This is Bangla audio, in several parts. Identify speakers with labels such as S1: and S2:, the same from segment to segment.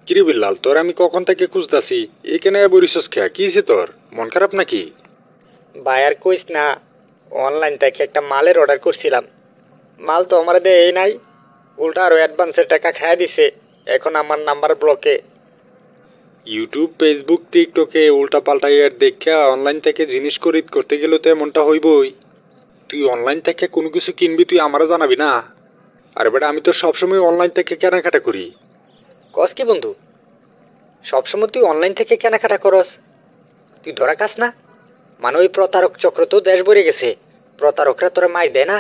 S1: কিরে বিল্লাল, তোর আমি কখন থেকে খুঁজতাছি। এখানে বরিসস খেয়া কি হয়েছে তোর? মন খারাপ নাকি?
S2: ভাই আর কইস না, অনলাইন থেকে একটা মালের অর্ডার করছিলাম। মাল তো আমার দেয় নাই, উল্টা আরো অ্যাডভান্সের টাকা খাইয়া দিছে। এখন আমার নাম্বার ব্লকে।
S1: ইউটিউব, ফেসবুক, টিকটকে উল্টা পাল্টা এর দেখা অনলাইন থেকে জিনিস খরিদ করতে গেলে তো এমনটা হইবই। তুই অনলাইন থেকে কোনো কিছু কিনবি, তুই আমারও জানাবি না? আরে বেটা, আমি তো সবসময় অনলাইন থেকে কেনাকাটা করি।
S2: কস কি বন্ধু, সবসময় তুই অনলাইন থেকে কেনাকাটা করস? তুই ধরা খাস না? মানে ওই প্রতারক চক্র তো দেশ ভরে গেছে, প্রতারকরা তোরা মার দেয় না?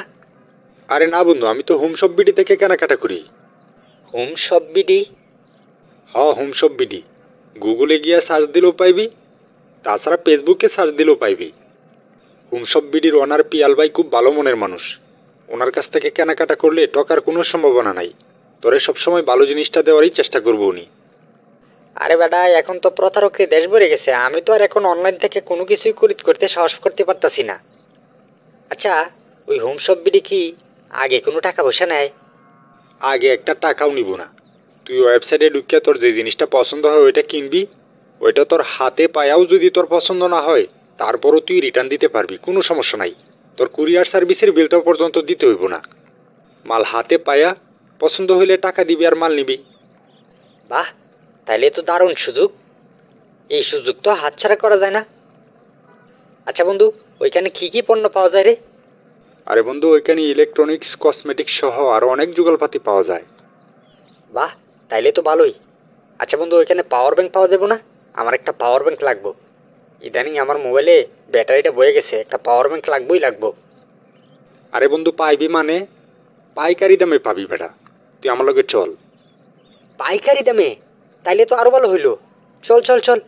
S1: আরে না বন্ধু, আমি তো হোম শপ বিডি থেকে কেনাকাটা করি।
S2: হোম সব বিডি?
S1: Home shop BD. গুগলে গিয়া সার্চ দিলেও পাইবি, তাছাড়া ফেসবুকে সার্চ দিলেও পাইবি। হোম শপ বিডির ওনার পিয়াল ভাই খুব ভালো মনের মানুষ। ওনার কাছ থেকে কেনাকাটা করলে ঠকার কোনো সম্ভাবনা নাই। তোরে সবসময় ভালো জিনিসটা দেওয়ারই চেষ্টা করবো উনি।
S2: আরে বেটা, এখন তো প্রতারকরা দেশ ভরে গেছে, আমি তো আর এখন অনলাইন থেকে কোনো কিছুই খরিদ করতে সাহস করতে পারতাছি না। আচ্ছা, ওই হোম সব বিডি কি আগে কোনো টাকা পয়সা নেয়?
S1: আগে একটা টাকাও নিব না। তুই ওয়েবসাইটে ঢুকিয়া তোর যে জিনিসটা পছন্দ হয় ওইটা কিনবি। ওইটা তোর হাতে পায়াও যদি তোর পছন্দ না হয়, তারপরও তুই রিটার্ন দিতে পারবি, কোনো সমস্যা নাই। তোর কুরিয়ার সার্ভিসের বিলটাও পর্যন্ত দিতে হইব না। মাল হাতে পায়া পছন্দ হইলে টাকা দিবি আর মাল নিবি।
S2: বাহ, তাইলে তো দারুণ সুযোগ। এই সুযোগ তো হাতছাড়া করা যায় না। আচ্ছা বন্ধু, ওইখানে কি কি পণ্য পাওয়া যায় রে?
S1: আরে বন্ধু, ওইখানে ইলেকট্রনিক্স, কসমেটিক্স সহ আরও অনেক যুগলপাতি পাওয়া যায়।
S2: বাহ, তাইলে তো ভালোই। আচ্ছা বন্ধু, ওইখানে পাওয়ার ব্যাংক পাওয়া যাবে না? আমার একটা পাওয়ার ব্যাংক লাগবো। ইদানিং আমার মোবাইলে ব্যাটারিটা বয়ে গেছে, একটা পাওয়ার ব্যাংক লাগবোই লাগবো।
S1: আরে বন্ধু, পাইবি মানে পাইকারি দামে পাবি বেটা। তুই আমার লগে চল।
S2: পাইকারি দামে? তাইলে তো আরো ভালো হইলো। চল চল চল।